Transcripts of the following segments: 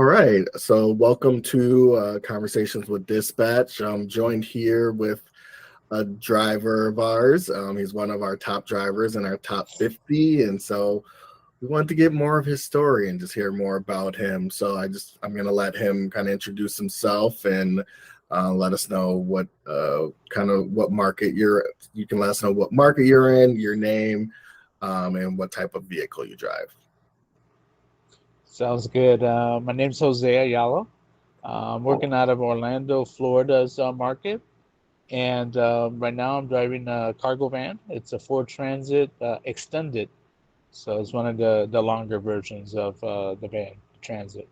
All right, so welcome to Conversations with Dispatch. I'm joined here with a driver of ours. He's one of our top drivers in our top 50, and so we wanted to get more of his story and just hear more about him. So I'm going to let him kind of introduce himself and let us know what what market you can let us know what market you're in, your name, and what type of vehicle you drive. Sounds good. My name's Jose Ayala. I'm working out of Orlando, Florida's market, and right now I'm driving a cargo van. It's a Ford Transit Extended, so it's one of the longer versions of the van, Transit.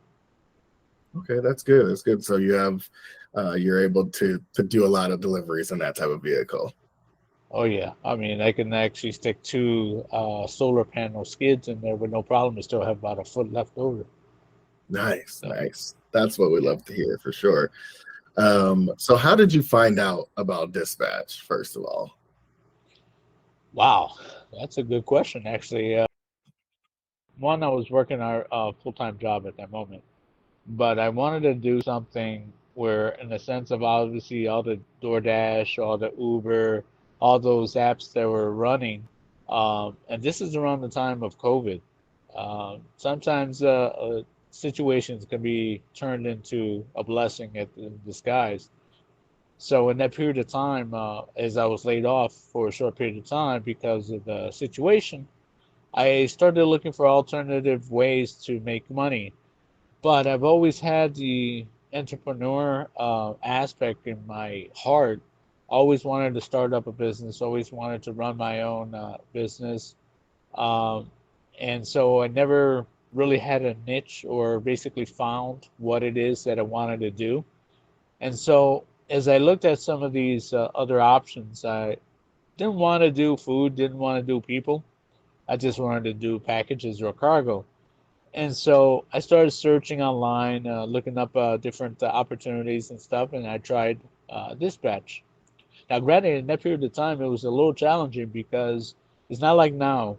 Okay, that's good. That's good. So you're able to do a lot of deliveries in that type of vehicle. Oh yeah, I mean I can actually stick two solar panel skids in there with no problem. I still have about a foot left over. Nice, So nice. That's what we yeah, love to hear for sure. yeah. So how did you find out about dispatch, first of all? Wow, that's a good question actually. One, I was working a full-time job at that moment, but I wanted to do something where, in the sense of obviously all the DoorDash, all the Uber, all those apps that were running, and this is around the time of COVID. Sometimes situations can be turned into a blessing in disguise. So in that period of time, as I was laid off for a short period of time because of the situation, I started looking for alternative ways to make money, but I've always had the entrepreneur aspect in my heart. Always wanted to start up a business, always wanted to run my own business. Um, and so I never really had a niche or basically found what it is that I wanted to do. And so as I looked at some of these other options, I didn't want to do food, didn't want to do people. I just wanted to do packages or cargo. And so I started searching online, looking up different opportunities and stuff, and I tried dispatch. Now, granted, in that period of time, it was a little challenging because it's not like now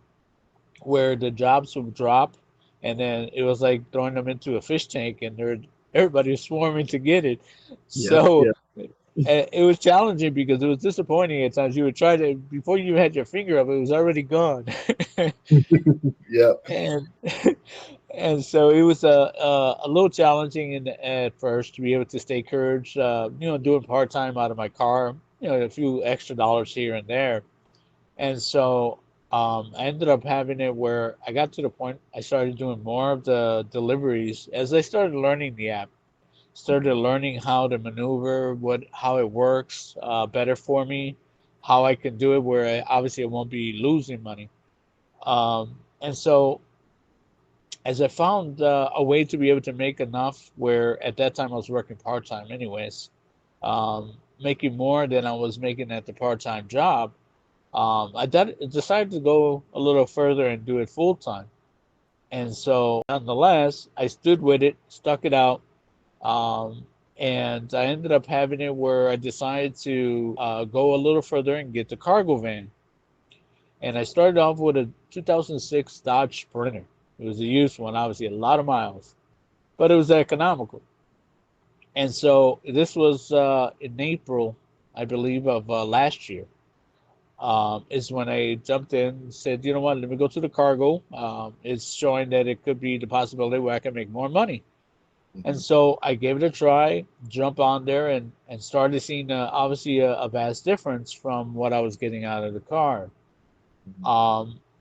where the jobs would drop, and then it was like throwing them into a fish tank, and everybody was swarming to get it. Yep, So yep, it was challenging because it was disappointing at times. You would try to before you had your finger up, it was already gone. yep. and and so it was a little challenging at first to be able to stay courage, doing part time out of my car, a few extra dollars here and there. And so I ended up having it where I got to the point I started doing more of the deliveries as I started learning the app, started Okay. learning how to maneuver, how it works better for me, how I can do it where obviously I won't be losing money. And so as I found a way to be able to make enough where at that time I was working part time anyways, making more than I was making at the part time job, decided to go a little further and do it full time. And so, nonetheless, I stood with it, stuck it out, um, and I ended up having it where I decided to go a little further and get the cargo van. And I started off with a 2006 Dodge Sprinter. It was a used one, obviously a lot of miles, but it was economical. And so this was in April, I believe, of last year. Is when I jumped in and said, you know what, let me go to the cargo. It's showing that it could be the possibility where I can make more money. And Mhm, so I gave it a try, jump on there, and started seeing obviously a vast difference from what I was getting out of the car. mhm,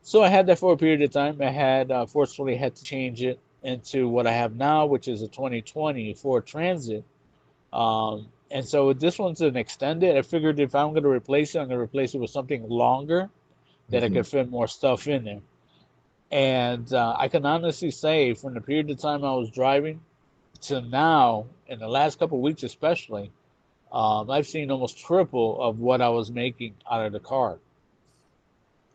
So I had that for a period of time. I had fortunately had to change it into what I have now, which is a 2020 Ford Transit. And so this one's an extended. I figured if I'm going to replace it, I'm going to replace it with something longer that I mhm. could fit more stuff in there. And I can honestly say, from the period of time I was driving to now, in the last couple of weeks especially, I've seen almost triple of what I was making out of the car.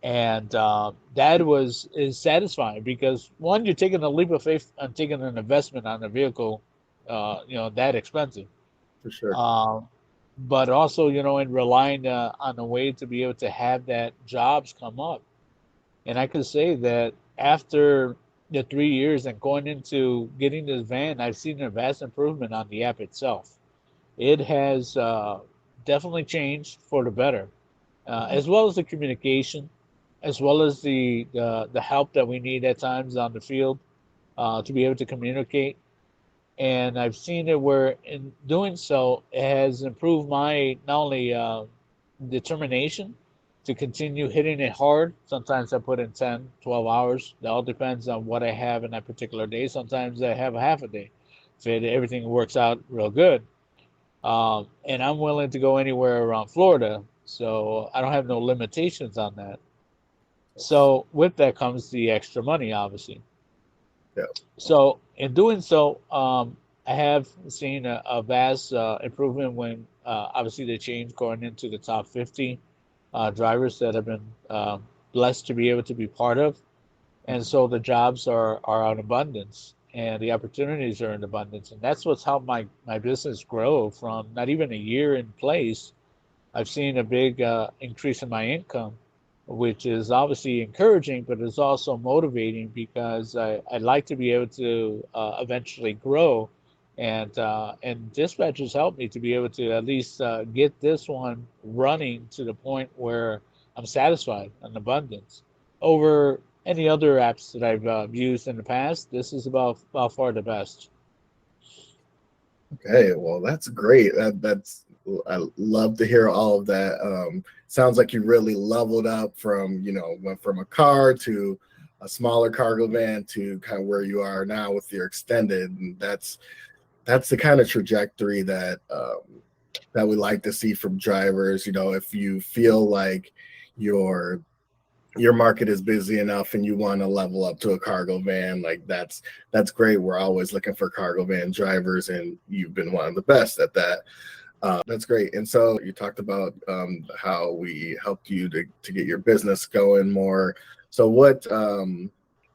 And that was is satisfying because one, you're taking a leap of faith and taking an investment on a vehicle, that expensive. For sure. Um, but also, in relying on a way to be able to have that jobs come up. And I could say that after the 3 years and going into getting this van, I've seen a vast improvement on the app itself. It has definitely changed for the better, Mhm. as well as the communication, as well as the help that we need at times on the field to be able to communicate. And I've seen it where in doing so, it has improved my not only determination to continue hitting it hard. Sometimes I put in 10, 12 hours. That all depends on what I have in that particular day. Sometimes I have a half a day if everything works out real good. And I'm willing to go anywhere around Florida, so I don't have no limitations on that. So with that comes the extra money, obviously. Yeah. So in doing so, I have seen a vast improvement when obviously the change going into the top 50 drivers that have been blessed to be able to be part of. And so the jobs are in abundance and the opportunities are in abundance. And that's what's helped my business grow from not even a year in place. I've seen a big increase in my income, which is obviously encouraging, but it's also motivating because I'd like to be able to eventually grow, and dispatchers help me to be able to at least get this one running to the point where I'm satisfied and abundance. Over any other apps that I've used in the past, this is about by far the best. Okay, well, that's great. That's I love to hear all of that. Sounds like you really leveled up from, went from a car to a smaller cargo van to kind of where you are now with your extended. And that's the kind of trajectory that we like to see from drivers. If you feel like your your market is busy enough and you want to level up to a cargo van, like that's great. We're always looking for cargo van drivers, and you've been one of the best at that. That's great. And so you talked about how we helped you to get your business going more. So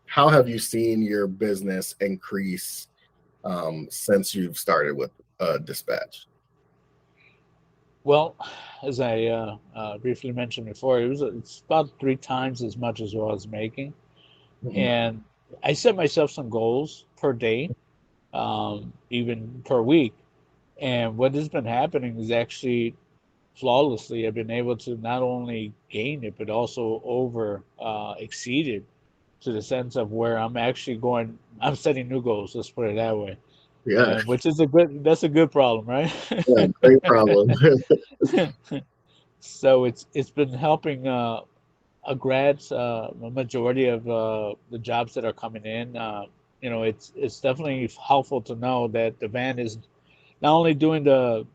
how have you seen your business increase since you've started with dispatch? Well, as I briefly mentioned before, it's about 3 times as much as what I was making, Mhm. and I set myself some goals per day, even per week. And what has been happening is actually flawlessly. I've been able to not only gain it, but also over exceed it to the sense of where I'm actually going. I'm setting new goals. Let's put it that way, Yeah, and which is a good. That's a good problem, right? yeah, great problem. So it's been helping a majority of the jobs that are coming in. It's definitely helpful to know that the van is not only doing the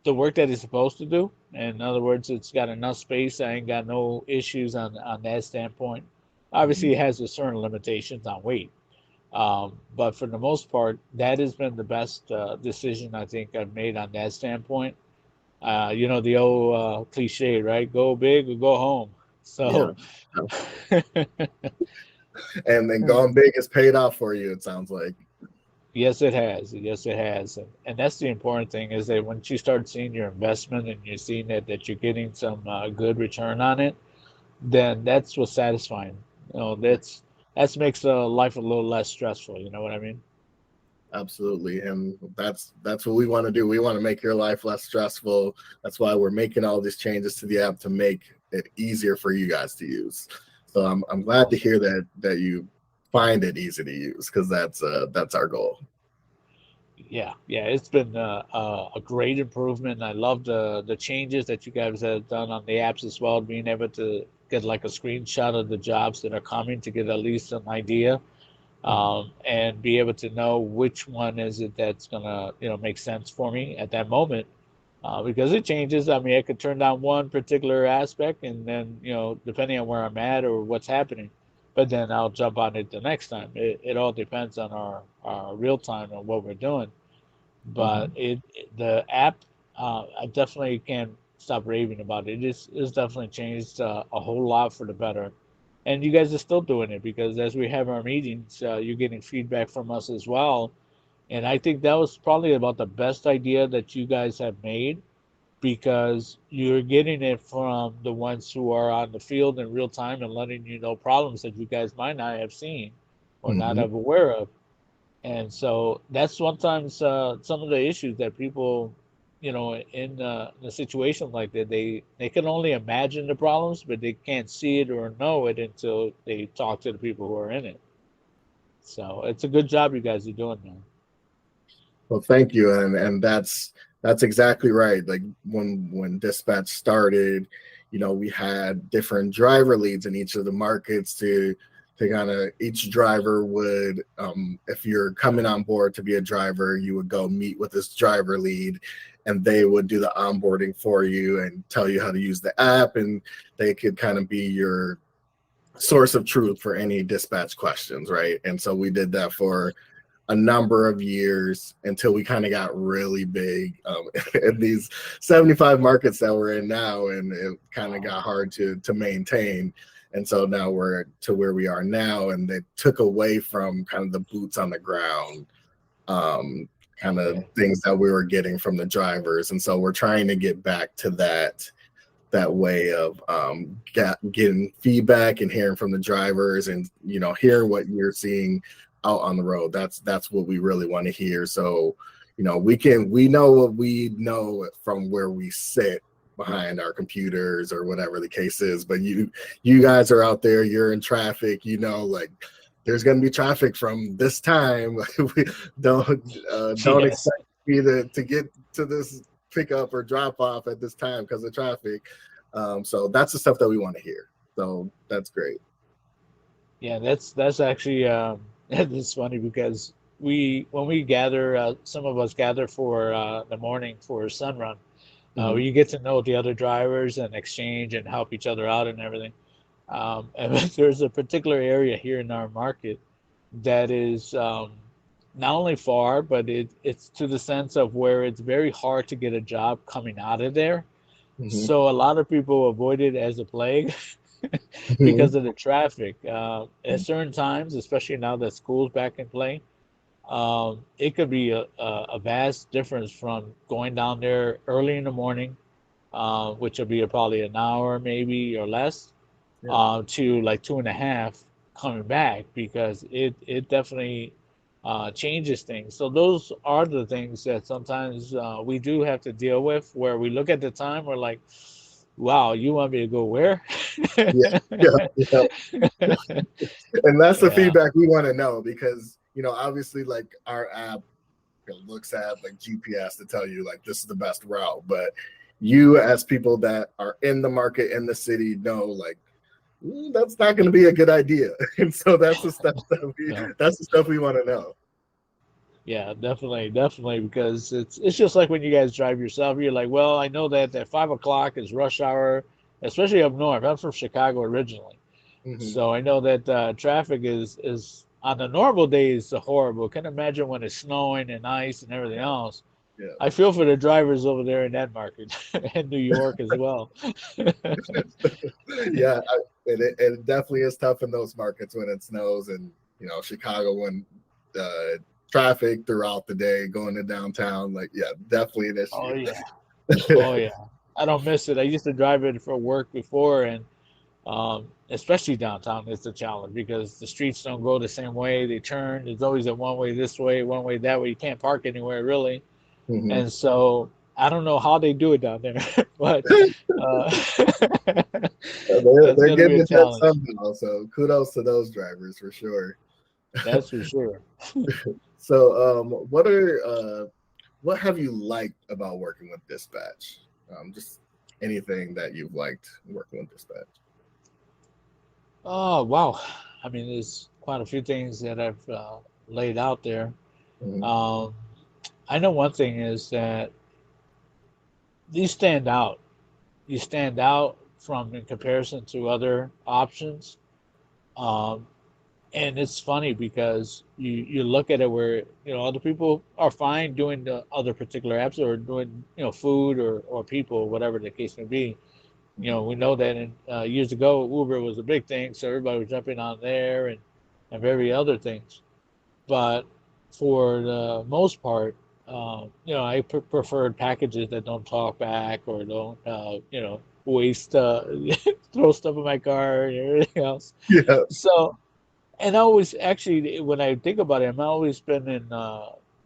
work that it's supposed to do. In other words, it's got enough space. I ain't got no issues on that standpoint. Obviously, it has a certain limitations on weight, but for the most part, that has been the best decision I think I've made on that standpoint. The old cliche, right? Go big or go home. Yeah. So, And then going big is paid off for you, it sounds like. yes, it has. Yes, it has. And that's the important thing is that once you start seeing your investment and you're seeing that you're getting some good return on it, then that's what's satisfying. That's makes life a little less stressful. You know what I mean? Absolutely. And that's what we want to do. We want to make your life less stressful. That's why we're making all these changes to the app to make it easier for you guys to use. So I'm glad to Awesome. hear that you find it easy to use, because that's our goal. Yeah. It's been a great improvement. I love the changes that you guys have done on the apps as well. Being able to get like a screenshot of the jobs that are coming to get at least an idea, Mhm. and be able to know which one is it that's gonna make sense for me at that moment. Because it changes. I mean, I could turn down one particular aspect, and then depending on where I'm at or what's happening, but then I'll jump on it the next time. It all depends on our real time and what we're doing. But Mhm. the app, I definitely can't stop raving about it. It's definitely changed a whole lot for the better. And you guys are still doing it because as we have our meetings, you're getting feedback from us as well. And I think that was probably about the best idea that you guys have made because you're getting it from the ones who are on the field in real time and letting you know problems that you guys might not have seen. or not Hmm. aware of. And so that's sometimes some of the issues that people, in a situation like that, they can only imagine the problems, but they can't see it or know it until they talk to the people who are in it. So it's a good job you guys are doing, man. Well, thank you, and that's exactly right. Like when dispatch started, we had different driver leads in each of the markets to kind of each driver would, if you're coming on board to be a driver, you would go meet with this driver lead, and they would do the onboarding for you and tell you how to use the app, and they could kind of be your source of truth for any dispatch questions, right? And so we did that for a number of years until we kind of got really big in these 75 markets that we're in now, and it kind of Wow. got hard to maintain. And so now we're to where we are now, and they took away from kind of the boots on the ground kind of Okay. things that we were getting from the drivers. And so we're trying to get back to that way of getting feedback and hearing from the drivers, and hearing what you're seeing out on the road. That's what we really want to hear. So we know what we know from where we sit behind our computers or whatever the case is, but you guys are out there, you're in traffic, like there's going to be traffic from this time. We don't Yes. expect me to get to this pickup or drop off at this time because of traffic. So that's the stuff that we want to hear. So that's great. Yeah, that's actually it's funny because when we gather, some of us gather for the morning for a sun run. Hmm. You get to know the other drivers and exchange and help each other out and everything. And there's a particular area here in our market that is not only far, but it's to the sense of where it's very hard to get a job coming out of there. Hmm. So a lot of people avoid it as a plague Hmm. because of the traffic. At certain times, especially now that school's back in play, it could be a vast difference from going down there early in the morning, which will be probably an hour maybe or less, Yeah. to like 2.5 coming back because it definitely changes things. So those are the things that sometimes we do have to deal with where we look at the time, we're like, wow, you want me to go where? Yeah. Yeah. Yeah. And that's the Yeah. feedback we want to know, because obviously, like, our app looks at like GPS to tell you like this is the best route, but you as people that are in the market in the city know like that's not going to be a good idea. And so No. that's the stuff we want to know. Yeah, definitely, definitely, because it's just like when you guys drive yourself, you're like, well, I know that 5 o'clock is rush hour, especially up north. I'm from Chicago originally, Hmm. so I know that traffic is on the normal days horrible. Can imagine when it's snowing and ice and everything else. Yeah. I feel for the drivers over there in that market and New York as well. Yeah, it definitely is tough in those markets when it snows, and Chicago when uh, traffic throughout the day going to downtown. Like, yeah, definitely an Oh issue. yeah, oh yeah. I don't miss it. I used to drive it for work before, and especially downtown, it's a challenge because the streets don't go the same way. They turn. There's always a one way this way, one way that way. You can't park anywhere really, Hmm. and so I don't know how they do it down there, but uh, that's They're gonna be getting a it done challenge. somehow. So kudos to those drivers for sure. That's for sure. So, what have you liked about working with Dispatch? Just anything that you've liked working with Dispatch. Oh wow! I mean, there's quite a few things that I've laid out there. Hmm. Um, I know one thing is that you stand out. You stand out from in comparison to other options. Um, and it's funny because you look at it where other people are fine doing the other particular apps or doing food or people, whatever the case may be. We know that years ago Uber was a big thing, so everybody was jumping on there and very other things. But for the most part, I preferred packages that don't talk back or don't, waste, throw stuff in my car and everything else. Yeah. So And I always actually, when I think about it, I'm always been in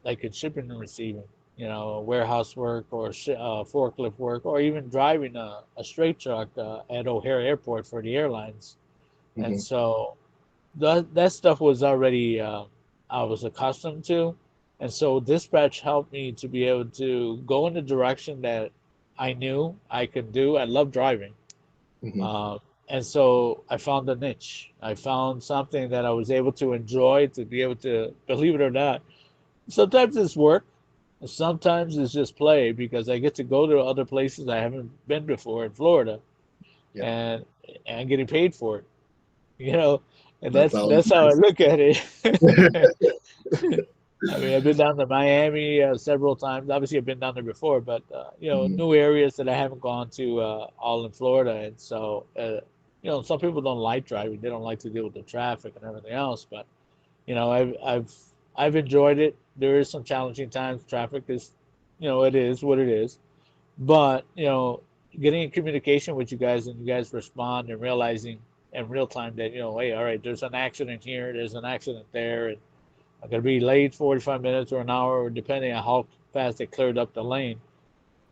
like in shipping and receiving, warehouse work or forklift work, or even driving a straight truck at O'Hare Airport for the airlines. And Hmm. so that stuff was already I was accustomed to, and so dispatch helped me to be able to go in the direction that I knew I could do. I love driving, Hmm. um, and so I found a niche. I found something that I was able to enjoy, to be able to, believe it or not. Sometimes it's work, and sometimes it's just play because I get to go to other places I haven't been before in Florida, Yeah, and I'm getting paid for it. You know, and that's always that's how I nice. look at it. I mean, I've been down to Miami several times. Obviously, I've been down there before, but Mhm. new areas that I haven't gone to, all in Florida. And so, some people don't like driving; they don't like to deal with the traffic and everything else. But I've enjoyed it. There is some challenging times. Traffic is, it is what it is. But getting in communication with you guys and you guys respond and realizing in real time that hey, all right, there's an accident here, there's an accident there, and I'm gonna be late 45 minutes or an hour, depending on how fast they cleared up the lane.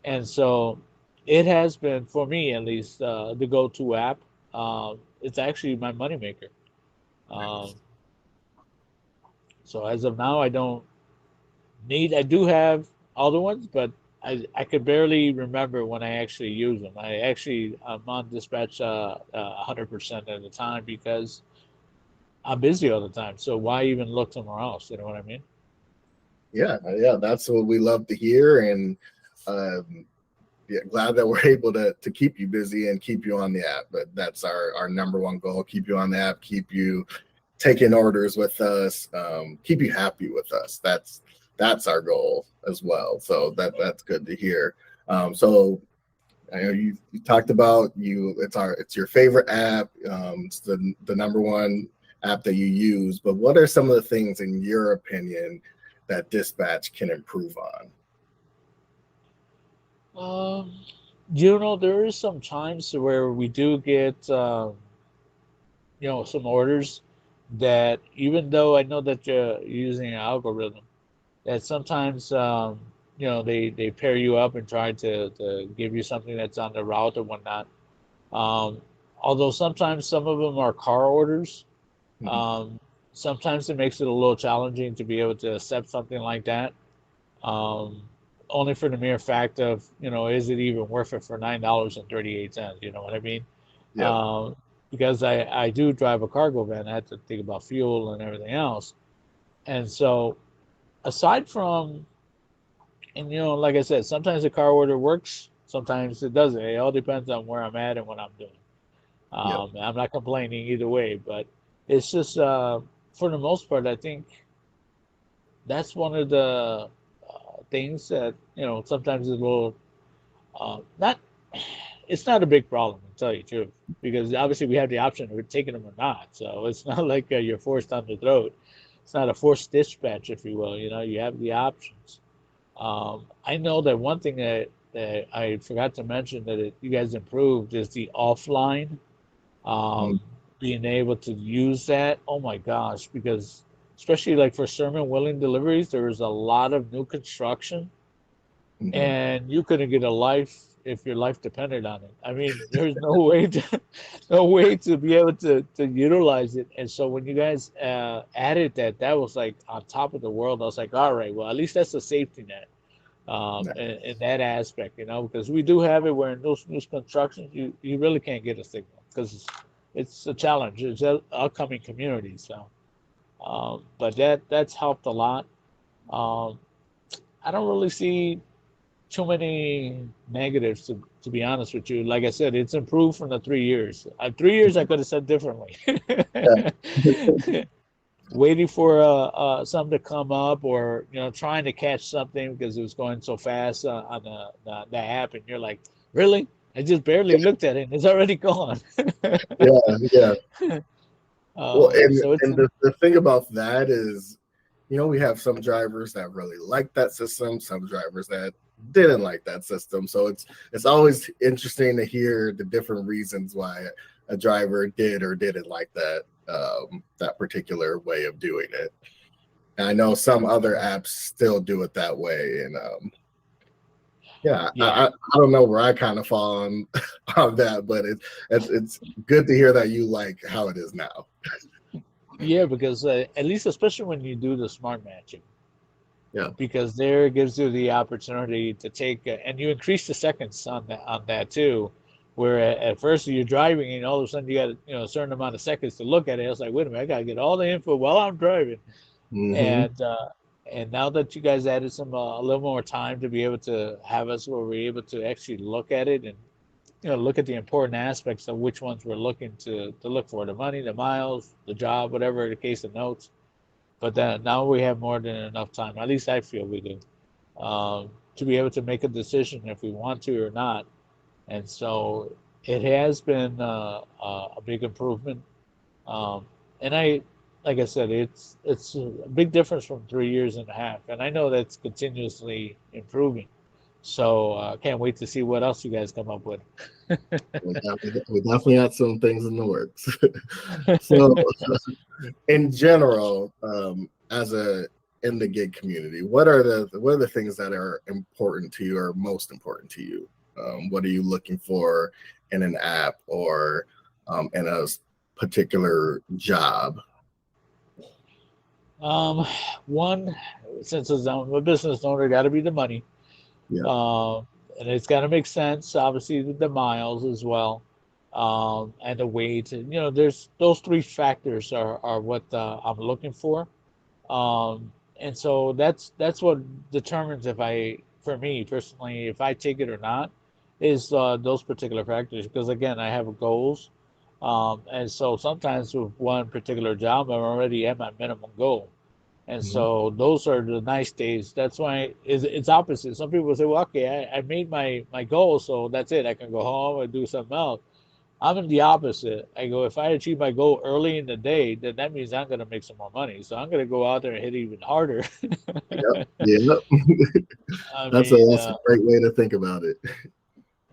And so it has been for me at least the go-to app. It's actually my moneymaker. Um, Nice. so as of now, I don't need. I do have other ones, but I could barely remember when I actually use them. I'm on dispatch 100% of the time because I'm busy all the time. So why even look somewhere else? You know what I mean? Yeah, yeah, that's what we love to hear, and um, yeah, glad that we're able to keep you busy and keep you on the app. But that's our number one goal: keep you on the app, keep you taking orders with us, keep you happy with us. That's our goal as well. So that's good to hear. So I know you talked about you. It's your favorite app. It's the number one app that you use. But what are some of the things, in your opinion, that Dispatch can improve on? Um, there is some times where we do get, some orders that even though I know that you're using an algorithm, that sometimes, they pair you up and try to give you something that's on the route or whatnot. Um, Although sometimes some of them are car orders, Mhm. um, sometimes it makes it a little challenging to be able to accept something like that. Um, Only for the mere fact of, is it even worth it for $9.38? You know what I mean? Yep. Um, because I do drive a cargo van, I have to think about fuel and everything else. And so, aside from, and like I said, sometimes the car order works, sometimes it doesn't. It all depends on where I'm at and what I'm doing. Yep. I'm not complaining either way, but it's just for the most part, I think that's one of the things that sometimes is a little not. It's not a big problem, to tell you the truth, because obviously we have the option of taking them or not. So it's not like you're forced down the throat. It's not a forced dispatch, if you will. You have the options. I know that one thing that I forgot to mention that you guys improved is the offline, Mhm. being able to use that. Oh my gosh, because especially like for sermon willing deliveries, there is a lot of new construction, Mhm. and you couldn't get a life if your life depended on it. I mean, there's no way to, no way to be able to utilize it. And so when you guys added that, that was like on top of the world. I was like, all right, well, at least that's a safety net, Nice. in that aspect, because we do have it where in those new constructions, you really can't get a signal because it's a challenge. It's an upcoming community. So, but that's helped a lot. Um, I don't really see too many negatives to be honest with you. Like I said, it's improved from the 3 years. 3 years I could have said differently. Yeah. Waiting for something to come up, or trying to catch something because it was going so fast on the app, and you're like, really? I just barely looked at it and it's already gone. Yeah. Yeah. Well, and So it's and the thing about that is, we have some drivers that really like that system, some drivers that didn't like that system. So it's always interesting to hear the different reasons why a driver did or didn't like that that particular way of doing it. And I know some other apps still do it that way, and yeah, Yeah. I don't know where I kind of fall on on that, but it's good to hear that you like how it is now. Yeah, because at least especially when you do the smart matching, Yeah. because there it gives you the opportunity to take and you increase the seconds on that too. Where at first you're driving and all of a sudden you got a certain amount of seconds to look at it. It's like, wait a minute, I gotta get all the info while I'm driving. Mm-hmm. And now that you guys added some a little more time to be able to have us where we're able to actually look at it and look at the important aspects of which ones we're looking to look for, the money, the miles, the job, whatever the case, the notes. But then now we have more than enough time, at least I feel we do, to be able to make a decision if we want to or not. And so it has been a big improvement. um, and like I said, it's a big difference from 3 years and a half, and I know that's continuously improving. So can't wait to see what else you guys come up with. We definitely got some things in the works. So, in general, as a in the gig community, what are the things that are important to you or most important to you? What are you looking for in an app or in a particular job? Um, One, since I'm a business owner, got to be the money, Yeah. um, and it's got to make sense. Obviously, the miles as well, and the weight. And, there's those three factors are what I'm looking for. And so that's what determines if for me personally, if I take it or not, is those particular factors. Because again, I have goals, and so sometimes with one particular job, I'm already at my minimum goal. And Mhm. so those are the nice days. That's why it's opposite. Some people say, well, okay, I made my goal, so that's it. I can go home and do something else. I'm in the opposite. I go, if I achieve my goal early in the day, then that means I'm going to make some more money. So I'm going to go out there and hit even harder. Yep. Yeah. I That's a mean, that's a great way to think about it.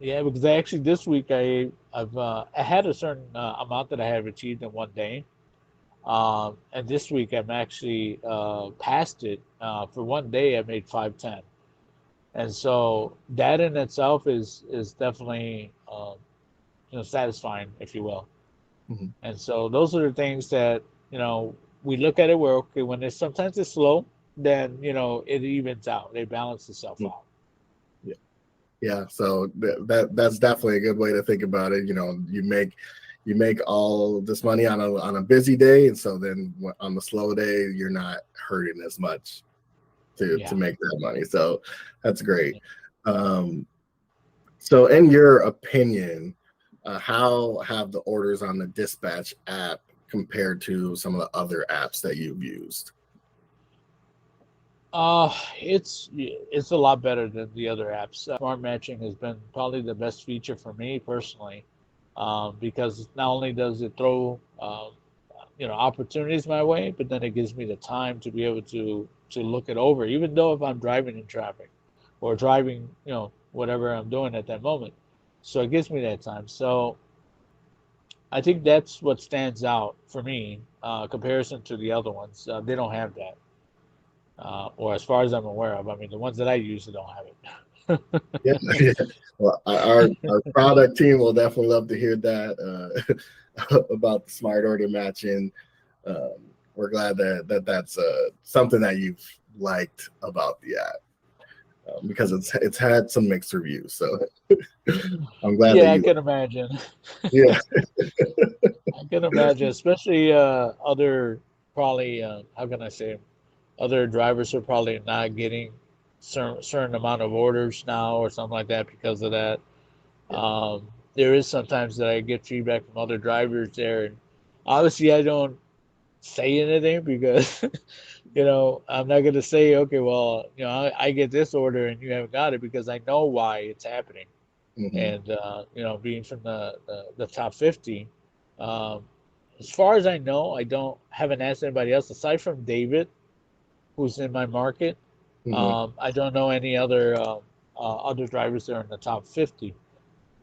yeah, because actually this week I had a certain amount that I have achieved in one day. And this week I'm actually past it. For one day I made 510. And so that in itself is definitely satisfying, if you will. Mhm. And so those are the things that, we look at it where, okay, when it's sometimes it's slow, then, it evens out, it balances itself out. Yeah. Yeah, so that's definitely a good way to think about it. You make all this money on a busy day, and so then on the slow day, you're not hurting as much to Yeah. make that money. So that's great. Um, so, in your opinion, how have the orders on the Dispatch app compared to some of the other apps that you've used? It's a lot better than the other apps. Smart matching has been probably the best feature for me personally, because not only does it throw opportunities my way, but then it gives me the time to be able to look it over, even though if I'm driving in traffic or driving, whatever I'm doing at that moment. So it gives me that time. So I think that's what stands out for me, comparison to the other ones. They don't have that, or as far as I'm aware of. I mean, the ones that I use don't have Yeah, it. yeah. Well, our product team will definitely love to hear that about the smart order matching. We're glad that's something that you've liked about the app because it's had some mixed reviews. So I'm glad that Yeah, I you. can imagine. Yeah. I can imagine, especially other probably how can I say, other drivers are probably not getting certain amount of orders now or something like that because of that. Yeah. There is sometimes that I get feedback from other drivers there, and obviously I don't say anything because I'm not gonna say, okay, well, I get this order and you haven't got it, because I know why it's happening. Hmm. And being from the top 50, um, as far as I know, I don't haven't asked anybody else aside from David, who's in my market. Hmm. I don't know any other drivers that are in the top 50.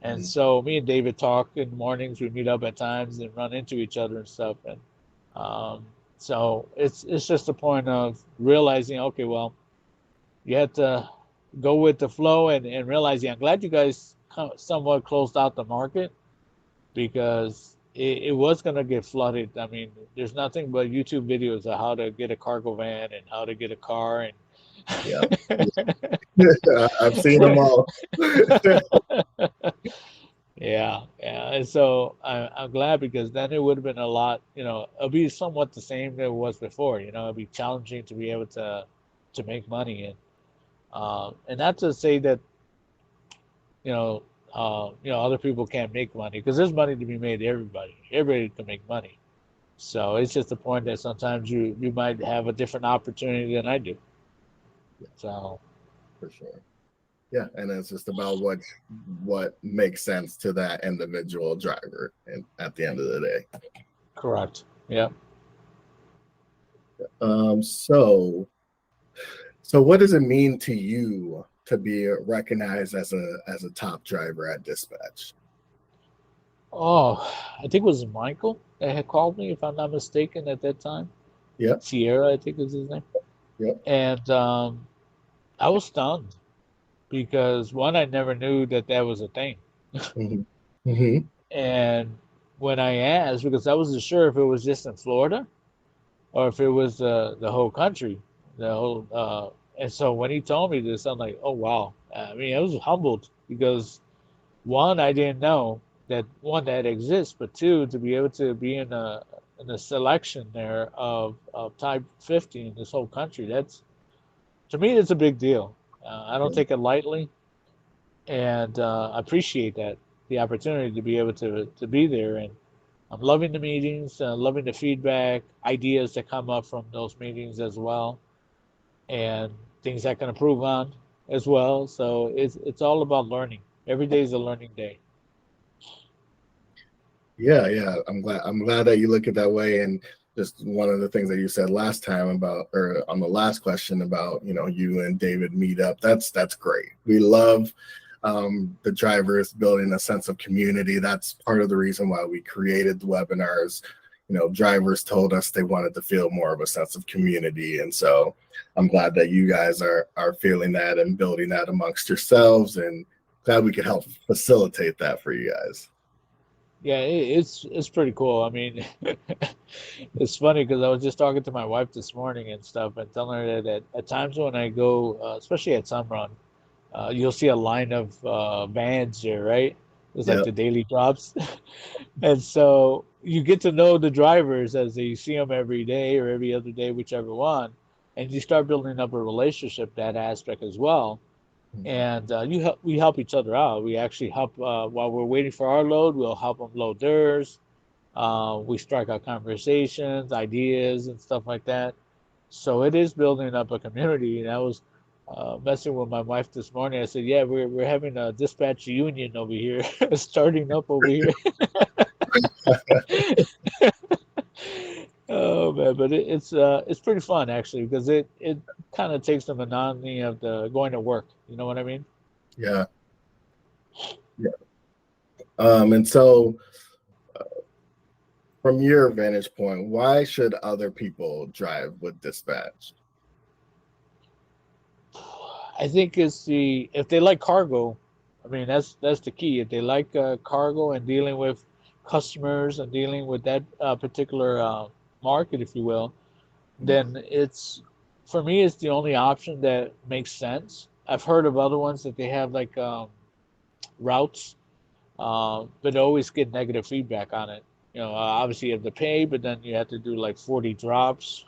And Hmm. so me and David talk in the mornings. We meet up at times and run into each other and stuff. Um, so it's just a point of realizing, okay, well, you have to go with the flow and realizing. I'm glad you guys somewhat closed out the market because it was going to get flooded. I mean, there's nothing but YouTube videos of how to get a cargo van and how to get a car Yeah, and I've seen them all. yeah, yeah. And so I'm glad because then it would have been a lot, it'll be somewhat the same that it was before, it'd be challenging to be able to make money and not to say that, you know, other people can't make money because there's money to be made to everybody. Everybody can make money. So it's just the point that sometimes you might have a different opportunity than I do. Yeah, So for sure. Yeah, and it's just about what makes sense to that individual driver, and at the end of the day. correct. Yeah. So what does it mean to you to be recognized as a top driver at dispatch? Oh, I think it was Michael that had called me, if I'm not mistaken, at that time. Yep, Sierra, I think is his name. yep. And I was stunned because one, I never knew that that was a thing. Hmm. Hmm. And when I asked, because I wasn't sure if it was just in Florida or if it was the whole country, the whole. And so when he told me this, I'm like, oh wow. I mean, I was humbled because one, I didn't know that one that exists, but two, to be able to be in a selection there of type 50 in this whole country, that's to me, it's a big deal. I don't Yeah, take it lightly, and I appreciate that the opportunity to be able to be there. And I'm loving the meetings, loving the feedback, ideas that come up from those meetings as well, and things I can improve on as well. So it's all about learning. Every day is a learning day. yeah. I'm glad that you look at that way. And just one of the things that you said last time about, or on the last question about, you and David meet up. That's great. We love the drivers building a sense of community. That's part of the reason why we created the webinars. Drivers told us they wanted to feel more of a sense of community, and so I'm glad that you guys are feeling that and building that amongst yourselves, and glad we could help facilitate that for you guys. Yeah, it's pretty cool. I mean, it's funny because I was just talking to my wife this morning and stuff, and telling her that at times when I go, especially at Sunrun, you'll see a line of vans there, right? It's like Yep. the daily drops, and so you get to know the drivers as you see them every day or every other day, whichever one, and you start building up a relationship that aspect as well. And we help each other out. We actually help while we're waiting for our load. We'll help them load theirs. We strike out conversations, ideas, and stuff like that. So it is building up a community. And I was messing with my wife this morning. I said, "Yeah, we're having a dispatch union over here, starting up over here." Oh man, but it's pretty fun actually because it kind of takes the monotony of the going to work. You know what I mean? Yeah. Yeah. And so from your vantage point, why should other people drive with dispatch? I think it's the if they like cargo, I mean that's the key. If they like cargo and dealing with customers and dealing with that particular market, if you will, then it's for me it's the only option that makes sense. I've heard of other ones that they have like routes, but always get negative feedback on it. Obviously you have to pay, but then you have to do like 40 drops.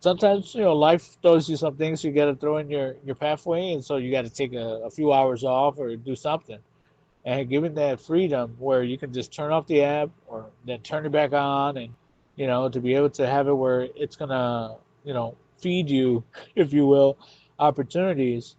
Sometimes life throws you some things you got to throw in your pathway, and so you got to take a few hours off or do something. And given that freedom where you can just turn off the app or then turn it back on, and to be able to have it where it's gonna feed you, if you will, opportunities,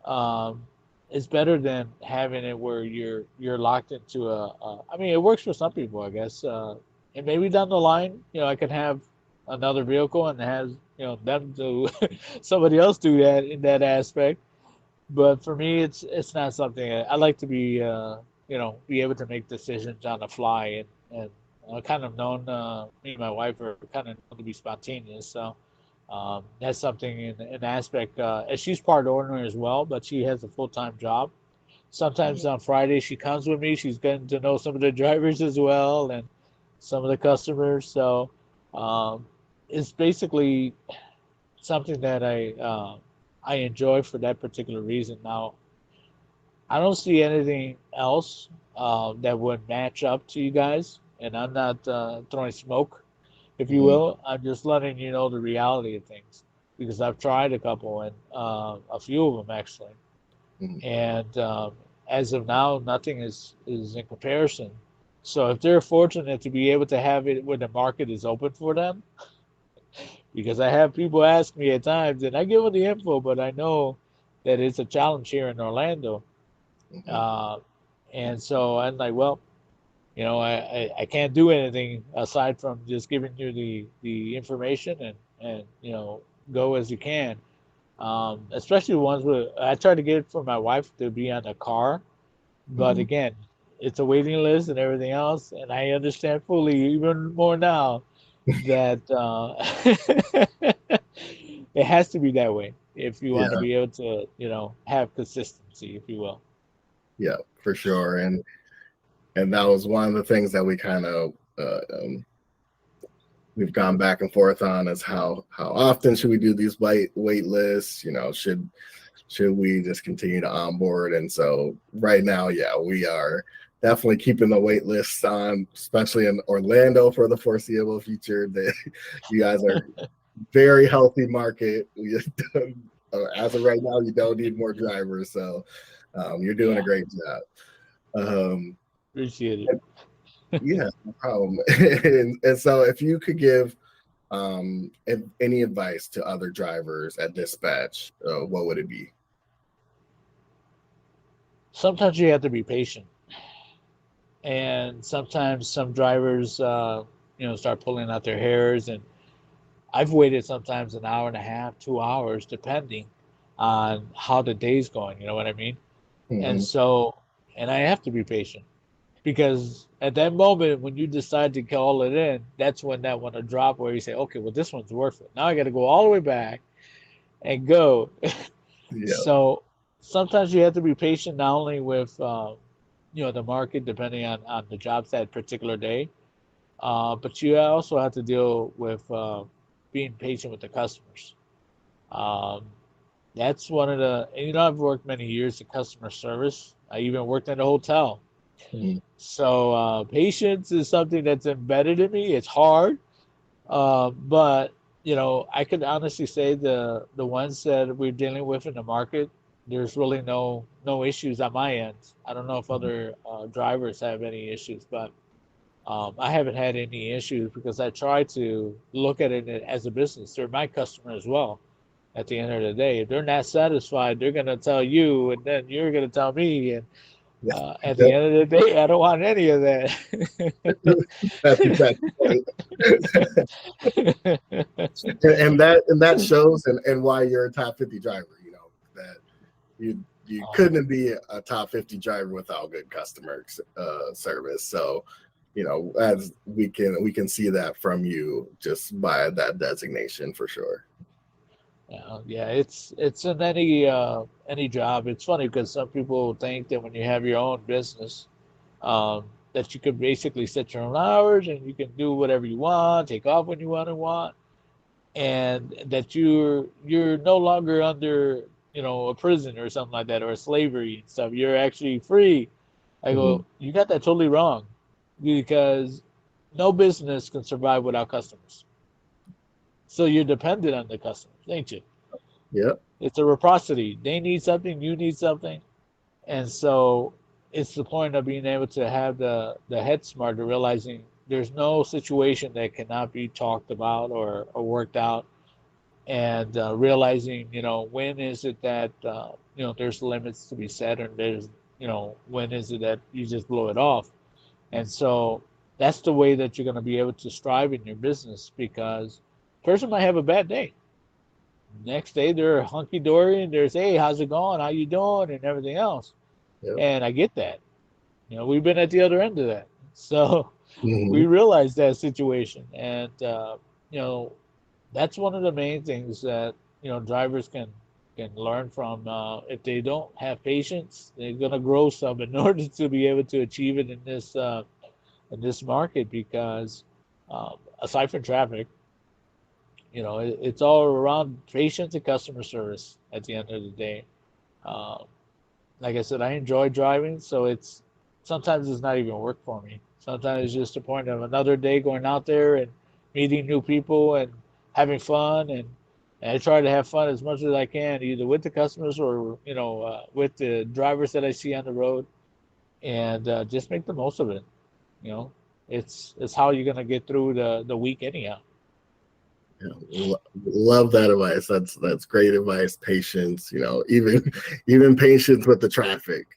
um, is better than having it where you're locked into I mean, it works for some people, I guess. And maybe down the line, I can have another vehicle and has them do somebody else do that in that aspect. But for me, it's not something I like to be be able to make decisions on the fly and kind of known. Me and my wife are kind of known to be spontaneous, so that's something in an aspect. And she's part owner as well, but she has a full time job. Sometimes Mhm. on Friday she comes with me. She's getting to know some of the drivers as well and some of the customers. So um, it's basically something that I enjoy for that particular reason. Now I don't see anything else that would match up to you guys, and I'm not throwing smoke, if you Mhm. will. I'm just letting you know the reality of things because I've tried a couple and a few of them actually, Mhm. and as of now, nothing is in comparison. So if they're fortunate to be able to have it when the market is open for them, because I have people ask me at times, and I give them the info, but I know that it's a challenge here in Orlando. Mhm. Uh, and so I'm like, well, I can't do anything aside from just giving you the information and go as you can. Especially the ones where I try to get for my wife to be on a car, but Mhm. again, it's a waiting list and everything else, and I understand fully even more now that it has to be that way if you want to Yeah, be able to have consistency, if you will. yeah, for sure. And that was one of the things that we kind of we've gone back and forth on is how often should we do these wait lists? Should we just continue to onboard? And so right now, yeah, we are definitely keeping the wait lists on, especially in Orlando for the foreseeable future. That you guys are very healthy market. As of right now, you don't need more drivers, so you're doing a Yeah, great job. Um, appreciate it. yeah, no problem. And so, if you could give any advice to other drivers at dispatch, what would it be? Sometimes you have to be patient, and sometimes some drivers, start pulling out their hairs, and I've waited sometimes an hour and a half, 2 hours, depending on how the day's going. You know what I mean? And Hmm. so, and I have to be patient because at that moment when you decide to call it in, that's when that one will drop where you say, okay, well, this one's worth it. Now I got to go all the way back and go. Yeah. So sometimes you have to be patient not only with the market depending on the jobs that particular day, but you also have to deal with being patient with the customers. Um, that's one of the, and I've worked many years in customer service. I even worked in a hotel. Mhm. So patience is something that's embedded in me. It's hard, but I could honestly say the ones that we're dealing with in the market, there's really no issues on my end. I don't know if other drivers have any issues, but I haven't had any issues because I try to look at it as a business. They're my customer as well. At the end of the day, if they're not satisfied, they're gonna tell you, and then you're gonna tell me, and Yeah. at the Yep. end of the day, I don't want any of that. That's exactly right. And that shows and why you're a top 50 driver, that you Oh, couldn't be a top 50 driver without good customer service. So, as we can see that from you just by that designation for sure. yeah, yeah. It's in any job. It's funny because some people think that when you have your own business, that you can basically set your own hours and you can do whatever you want, take off when you want, and that you're no longer under a prison or something like that or slavery and stuff. You're actually free. I Mhm. go, you got that totally wrong, because no business can survive without customers. So you're dependent on the customers, ain't you? Yep. It's a reciprocity. They need something, you need something, and so it's the point of being able to have the head smart to realizing there's no situation that cannot be talked about or worked out, and realizing when is it that there's limits to be set, and there's when is it that you just blow it off. And so that's the way that you're going to be able to strive in your business, because a person might have a bad day. Next day they're hunky dory and there's, hey, how's it going? How you doing? And everything else. Yep. And I get that. We've been at the other end of that. So Hmm. we realized that situation, and you know, that's one of the main things that drivers can learn from. If they don't have patience, they're gonna grow some in order to be able to achieve it in this market because aside from traffic, it's all around patience and customer service at the end of the day. Um, like I said, I enjoy driving, so sometimes it's not even work for me. Sometimes it's just a point of another day going out there and meeting new people and having fun, and I try to have fun as much as I can, either with the customers or with the drivers that I see on the road, and just make the most of it. You know, it's how you're gonna get through the week anyhow. Yeah, love that advice. That's great advice. Patience, even even patience with the traffic.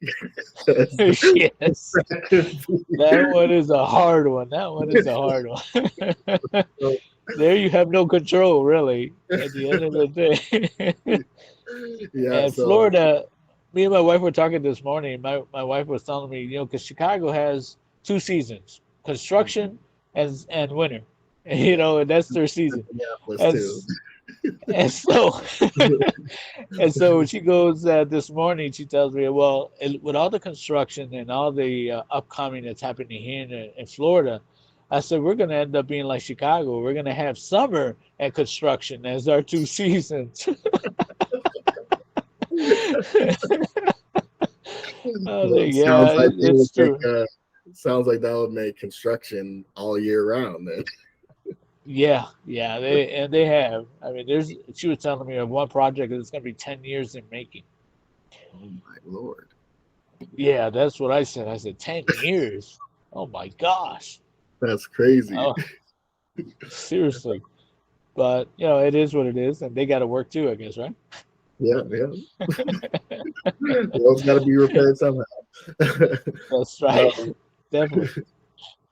Yes, that one is a hard one. That one is a hard one. There you have no control, really, at the end of the day. Yeah, And so Florida, me and my wife were talking this morning. My wife was telling me, because Chicago has two seasons, construction and winter. yeah, And that's their season. Minneapolis And too. and so and so she goes this morning. She tells me, well, with all the construction and all the upcoming that's happening here in Florida, I said we're going to end up being like Chicago. We're going to have summer and construction as our two seasons. I was Well, like, yeah, it's true. sounds like that would make construction all year round then. Yeah, yeah, they have. I mean, she was telling me of one project that's going to be 10 years in making. Oh my Lord. Yeah, that's what I said. I said 10 years. Oh my gosh. That's crazy. Oh, seriously. But, it is what it is, and they got to work too, I guess, right? Yeah, yeah. World's got to be repaired somehow. That's right. um, Definitely.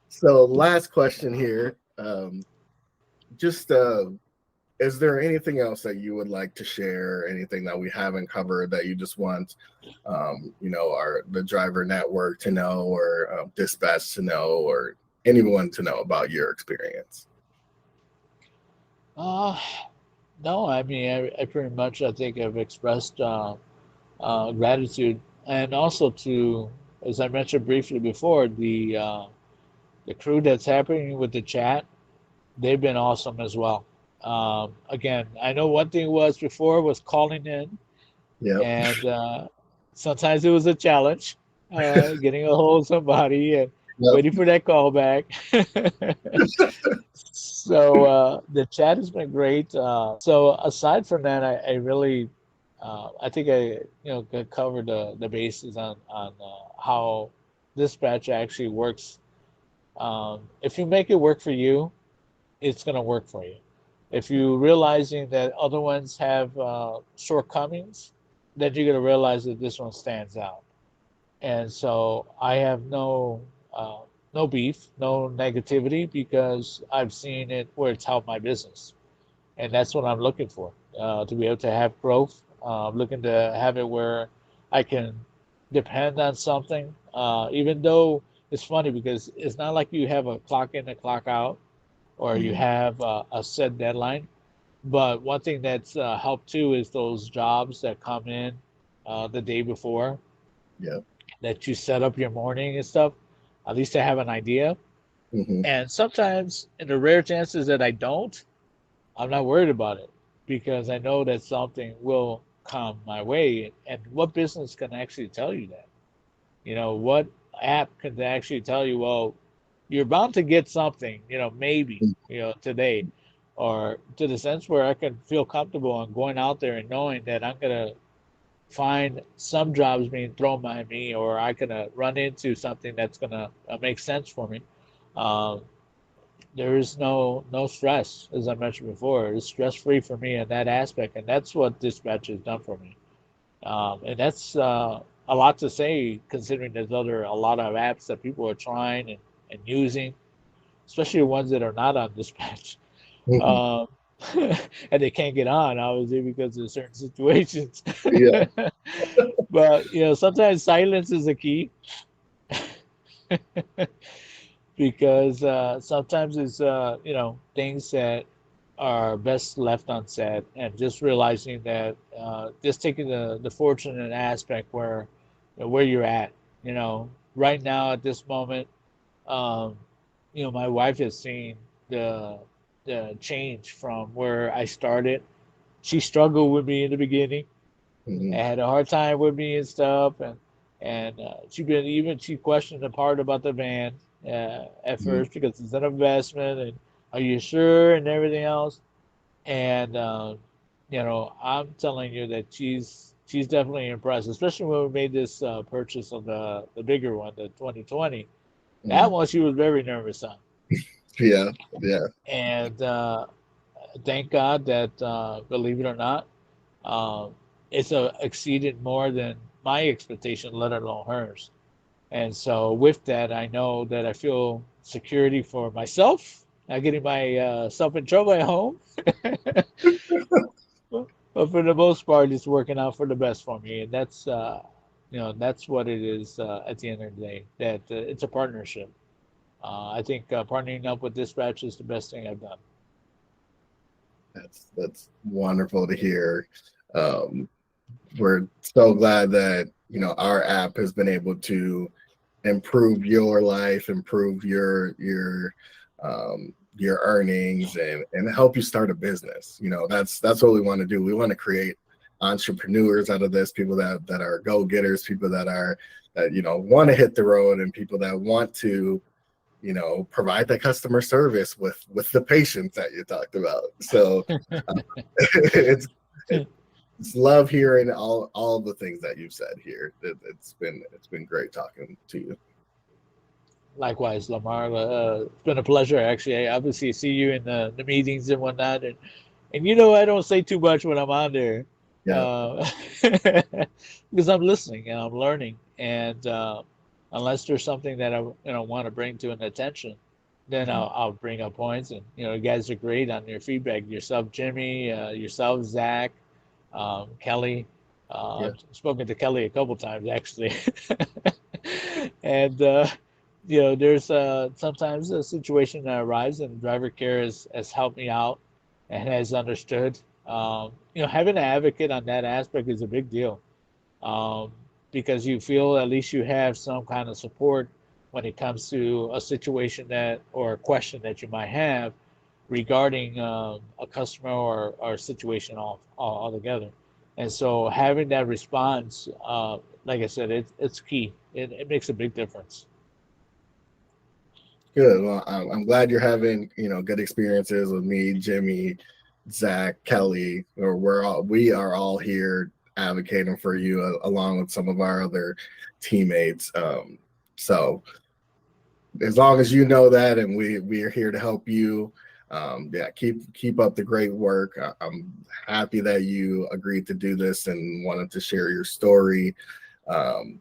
so, last question here. Just is there anything else that you would like to share? Anything that we haven't covered that you just want, our the driver network to know, or dispatch to know, or anyone to know about your experience? Uh, no, I mean, I pretty much, I think I've expressed gratitude. And also as I mentioned briefly before, the crew that's happening with the chat, they've been awesome as well. Again, I know one thing was before was calling in, Yep. and sometimes it was a challenge getting a hold of somebody and Yep. waiting for that call back. So the chat has been great. So aside from that, I really, I think could cover the bases on how dispatch actually works. If you make it work for you, it's gonna work for you. If you realizing that other ones have shortcomings, then you're gonna realize that this one stands out. And so I have uh, no beef, no negativity because I've seen it where it's helped my business, and that's what I'm looking for to be able to have growth. I'm looking to have it where I can depend on something, even though it's funny because it's not like you have a clock in and clock out or you Mhm. have a set deadline. But one thing that's helped too is those jobs that come in the day before Yep. that you set up your morning and stuff. At least I have an idea. Hmm. And sometimes, in the rare chances that I don't, I'm not worried about it because I know that something will come my way. And what business can actually tell you that? What app can actually tell you, well, you're bound to get something, maybe, today, or to the sense where I can feel comfortable on going out there and knowing that I'm going to find some jobs being thrown by me, or I can run into something that's going to make sense for me. Um, there is no stress, as I mentioned before. It's stress free for me in that aspect, and that's what dispatch has done for me. And that's a lot to say, considering there's a lot of apps that people are trying and using, especially the ones that are not on dispatch. Hmm. Um, and they can't get on, obviously, because of certain situations. Yeah. But sometimes silence is a key because sometimes it's things that are best left unsaid, and just realizing that just taking the fortunate aspect where you're at, right now at this moment, um, my wife has seen the the change from where I started. She struggled with me in the beginning Mhm. and had a hard time with me and stuff, and she questioned the part about the van at Mhm. first because it's an investment, and are you sure and everything else. And I'm telling you that she's definitely impressed, especially when we made this purchase of the bigger one, the 2020. That Mhm. one she was very nervous on, Yeah, yeah. and thank God that believe it or not, um, it's exceeded more than my expectation, let alone hers. And so with that, I know that I feel security for myself, not getting my self in trouble at home. But for the most part, it's working out for the best for me, and that's what it is at the end of the day. That it's a partnership. I think partnering up with Dispatch is the best thing I've done. That's wonderful to hear. Um, we're so glad that our app has been able to improve your life, improve your earnings, and help you start a business. That's what we want to do. We want to create entrepreneurs out of this, people that are go-getters, people that want to hit the road, and people that want to provide that customer service with the patience that you talked about. So it's it's love hearing all the things that you've said here. It's been great talking to you. Likewise, Lamar. It's been a pleasure. Actually, I obviously see you in the meetings and whatnot, and I don't say too much when I'm on there, Yeah. uh, because I'm listening and I'm learning. And unless there's something that I want to bring to an attention, then Mhm. I'll bring up points. And you guys are great on your feedback. Yourself, Jimmy. Yourself, Zach. Kelly. Yeah. I've spoken to Kelly a couple times actually, and there's sometimes a situation that arises, and driver care has helped me out and has understood. Having an advocate on that aspect is a big deal, um, because you feel at least you have some kind of support when it comes to a situation that or a question that you might have regarding a customer or a situation altogether. And so having that response, like I said, it's key. It makes a big difference. Good. Well, I'm glad you're having good experiences with me, Jimmy, Zach, Kelly. Or we are all here advocating for you, along with some of our other teammates. So as long as you know that, and we are here to help you. Yeah, keep up the great work. I'm happy that you agreed to do this and wanted to share your story. Um,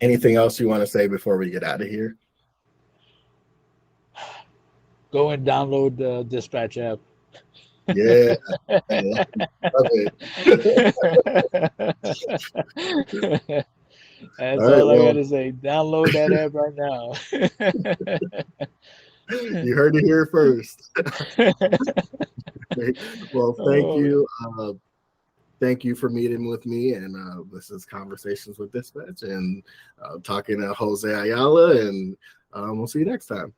Anything else you want to say before we get out of here? Go and download the Dispatch app. Yeah, I love it. All That's right, all I got well, to say. Download that app right now. you heard it here first. Well, thank Oh man, you. Thank you for meeting with me, and this is Conversations with Dispatch, and talking to Jose Ayala, and we'll see you next time.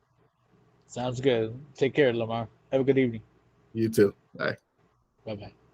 sounds good. Take care, Lamar. Have a good evening. You too. Bye. Bye bye.